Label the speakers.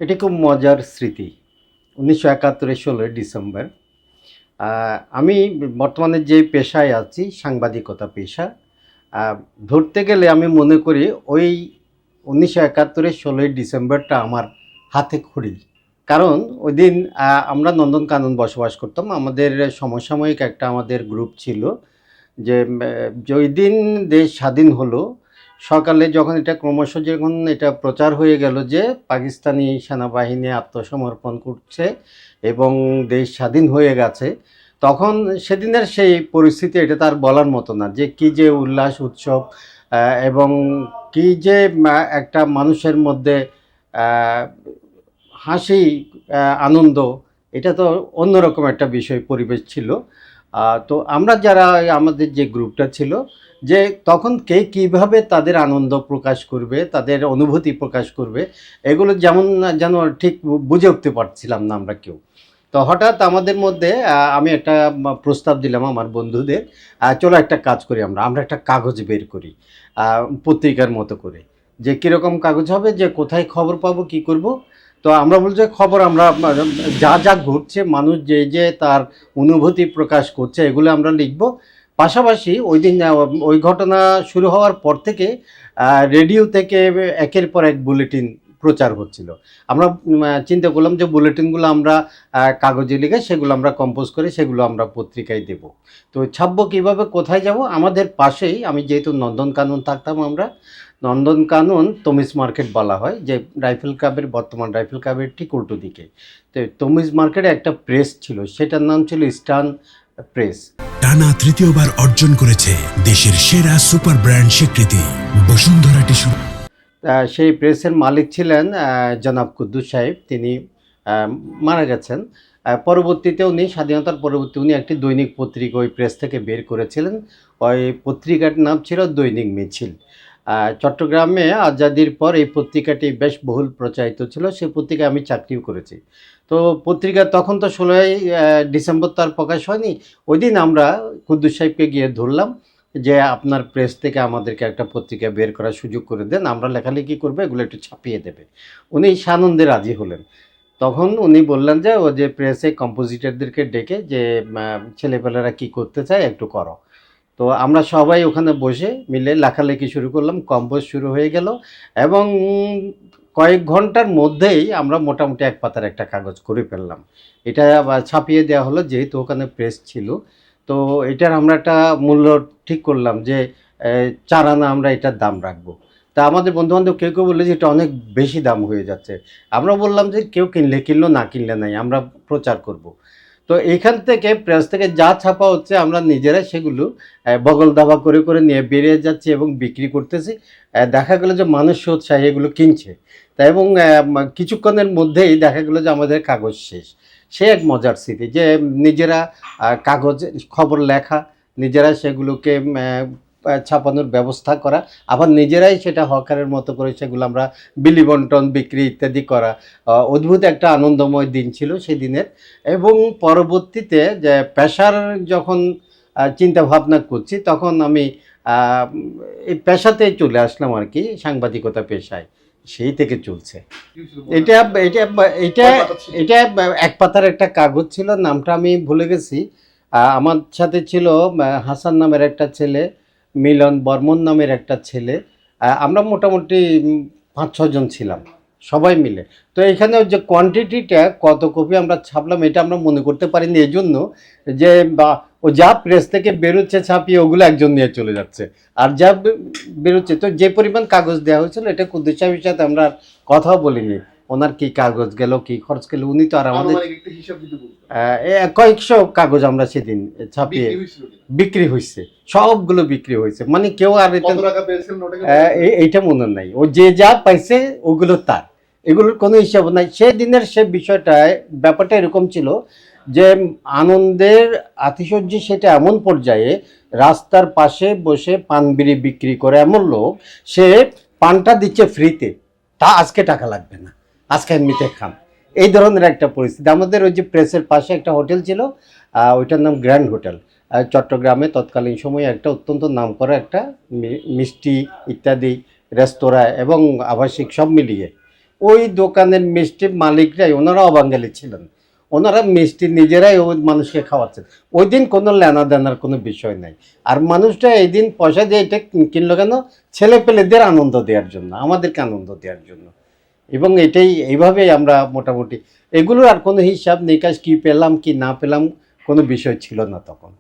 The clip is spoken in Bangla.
Speaker 1: এটি খুব মজার স্মৃতি। ১৯৭১-এর ১৬ই ডিসেম্বর। আমি বর্তমানে যে পেশায় আছি, সাংবাদিকতা পেশা। আ ধরতে গেলে আমি মনে করি ওই ১৯৭১-এর ১৬ই ডিসেম্বরটা আমার হাতে খড়ি। কারণ ওইদিন আমরা নন্দনকানন বসবাস করতাম। আমাদের সমসাময়িক একটা আমাদের গ্রুপ ছিল যে যেদিন দেশ স্বাধীন হলো, সকালে যখন এটা ক্রমশ যখন এটা প্রচার হয়ে গেল যে পাকিস্তানি সেনাবাহিনী আত্মসমর্পণ করছে এবং দেশ স্বাধীন হয়ে গেছে, তখন সেদিনের সেই পরিস্থিতি এটা তার বলার মতো না যে কী যে উল্লাস উৎসব এবং কী যে একটা মানুষের মধ্যে হাসি আনন্দ, এটা তো অন্যরকম একটা বিষয় পরিবেশ ছিল। তো আমরা যারা আমাদের যে গ্রুপটা ছিল, যে তখন কে কীভাবে তাদের আনন্দ প্রকাশ করবে, তাদের অনুভূতি প্রকাশ করবে, এগুলো যেমন যেন ঠিক বুঝে উঠতে পারছিলাম না আমরা কেউ। তো হঠাৎ আমাদের মধ্যে আমি একটা প্রস্তাব দিলাম আমার বন্ধুদের, চলো একটা কাজ করি, আমরা আমরা একটা কাগজ বের করি পত্রিকার মতো করে, যে কীরকম কাগজ হবে, যে কোথায় খবর পাবো, কি করব। তো আমরা বলছি খবর আমরা যা যা ঘটছে, মানুষ যে যে তার অনুভূতি প্রকাশ করছে, এগুলো আমরা লিখব। পাশাপাশি ওই দিন ওই ঘটনা শুরু হওয়ার পর থেকে রেডিও থেকে একের পর এক বুলেটিন প্রচার হচ্ছিল। আমরা চিন্তা করলাম যে বুলেটিনগুলো আমরা কাগজে লিখে সেগুলো আমরা কম্পোজ করে সেগুলো আমরা পত্রিকায় দেব। তো ছাপবো কীভাবে, কোথায় যাব? আমাদের পাশেই, আমি যেহেতু নন্দনকানন থাকতাম, আমরা নন্দনকানন তমিজ মার্কেট বলা হয়, যে রাইফেল ক্লাবের, বর্তমান রাইফেল ক্লাবের ঠিক উল্টো দিকে। তো তমিজ মার্কেটে একটা প্রেস ছিল, সেটার নাম ছিল ইস্টার্ন প্রেস।
Speaker 2: টানা তৃতীয়বার অর্জন করেছে দেশের সেরা সুপার ব্র্যান্ড স্বীকৃতি বসুন্ধরা টিস্যু।
Speaker 1: সেই প্রেসের মালিক ছিলেন জনাব কুদ্দুস সাহেব, তিনি মারা গেছেন। পরবর্তীতে উনি, স্বাধীনতার পরবর্তী উনি একটি দৈনিক পত্রিকা ওই প্রেস থেকে বের করেছিলেন। ওই পত্রিকার নাম ছিল দৈনিক মিছিল। চট্টগ্রামে আজাদির পর এই পত্রিকাটি বেশ বহুল প্রচারিত ছিল, সেই পত্রিকায় আমি চাকরিও করেছি। তো পত্রিকা তখন তো ১৬ই ডিসেম্বর তো আর প্রকাশ হয়নি। ওই দিন আমরা কুদ্দুস সাহেবকে গিয়ে ধরলাম যে আপনার প্রেস থেকে আমাদেরকে একটা পত্রিকা বের করার সুযোগ করে দেন, আমরা লেখালেখি করবো, এগুলো একটু ছাপিয়ে দেবে। উনি সানন্দে রাজি হলেন। তখন উনি বললেন যে ও যে প্রেসে কম্পোজিটরদেরকে ডেকে যে ছেলেপেলেরা কি করতে চায় একটু করো। তো আমরা সবাই ওখানে বসে মিলে লেখালেখি শুরু করলাম, কম্পোজ শুরু হয়ে গেল এবং কয়েক ঘন্টার মধ্যেই আমরা মোটামুটি এক পাতার একটা কাগজ করে ফেললাম। এটা ছাপিয়ে দেওয়া হলো, যেহেতু ওখানে প্রেস ছিল। তো এটার আমরা একটা মূল্য ঠিক করলাম যে ৪ আনা আমরা এটার দাম রাখবো। তা আমাদের বন্ধুবান্ধব কেউ কেউ বললো যে এটা অনেক বেশি দাম হয়ে যাচ্ছে। আমরা বললাম যে কেউ কিনলে কিনলো, না কিনলে নাই, আমরা প্রচার করব। তো এইখান থেকে প্রেস থেকে যা ছাপা হচ্ছে আমরা নিজেরাই সেগুলো বগল দাবা করে করে নিয়ে বেরিয়ে যাচ্ছি এবং বিক্রি করতেছি। দেখা গেলো যে মানুষ উৎসাহে এগুলো কিনছে। তা এবং কিছুক্ষণের মধ্যেই দেখা গেলো যে আমাদের কাগজ শেষ। সে এক মজার স্মৃতি যে নিজেরা কাগজ খবর লেখা, নিজেরা সেগুলোকে ছাপানোর ব্যবস্থা করা, আবার নিজেরাই সেটা হকারের মতো করে সেগুলো আমরা বিলি বন্টন, বিক্রি ইত্যাদি করা। অদ্ভুত একটা আনন্দময় দিন ছিল সেই দিনের। এবং পরবর্তীতে যে পেশার যখন চিন্তা ভাবনা করছি, তখন আমি এই পেশাতেই চলে আসলাম আর কি, সাংবাদিকতা পেশায় সেই থেকে চলছে। এটা এটা এটা এটা এক পাতার একটা কাগজ ছিল, নামটা আমি ভুলে গেছি। আমার সাথে ছিল হাসান নামের একটা ছেলে, মিলন বর্মন নামের একটা ছেলে। আমরা মোটামুটি ৫-৬ জন ছিলাম সবাই মিলে। তো এখানে যে কোয়ান্টিটিটা কত কপি আমরা ছাপলাম এটা আমরা মনে করতে পারিনি, এই জন্য যে ও যা প্রেস থেকে বেরোচ্ছে ছাপিয়ে ওগুলো একজন নিয়ে চলে যাচ্ছে, আর যা বেরোচ্ছে, তো যে পরিমাণ কাগজ দেওয়া হয়েছিল এটা কুদ্দুস সাহেবের সাথে আমরা কথাও বলিনি, ওনার কি কাগজ গেল, কি খরচ গেল, উনি তো আর আমাদের কয়েকশো কাগজ আমরা সেদিন ছাপিয়ে বিক্রি হয়েছে, সবগুলো বিক্রি হয়েছে, মানে কেউ আর এইটা মনে নাই, ও যে যা পাইছে ওগুলো তার, এগুলোর কোনো হিসাব নাই। সেদিনের সে বিষয়টায় ব্যাপারটা এরকম ছিল যে আনন্দের আতিশয্যে সেটা এমন পর্যায়ে, রাস্তার পাশে বসে পান বিড়ি বিক্রি করে এমন লোক, সে পানটা দিচ্ছে ফ্রিতে, তা আজকে টাকা লাগবে না, আজকে এমনিতে খান, এই ধরনের একটা পরিস্থিতি। আমাদের ওই যে প্রেসের পাশে একটা হোটেল ছিল, ওইটার নাম গ্র্যান্ড হোটেল, চট্টগ্রামে তৎকালীন সময়ে একটা অত্যন্ত নামকরা একটা মিষ্টি ইত্যাদি রেস্তোরাঁ এবং আবাসিক সব মিলিয়ে ওই দোকানের মিষ্টির মালিকরাই, ওনারাও বাঙালি ছিলেন, ওনারা মিষ্টি নিজেরাই ওই মানুষকে খাওয়াচ্ছেন। ওই দিন কোনো লেনা দেনার কোনো বিষয় নাই। আর মানুষটা এই দিন পয়সা দিয়ে এটা কিনলো কেন? ছেলে পেলেদের আনন্দ দেওয়ার জন্য, আমাদেরকে আনন্দ দেওয়ার জন্য। এবং এটাই, এইভাবেই আমরা মোটামুটি, এগুলোর আর কোনো হিসাব নিকাশ কি পেলাম কি না পেলাম কোনো বিষয় ছিল না তখন।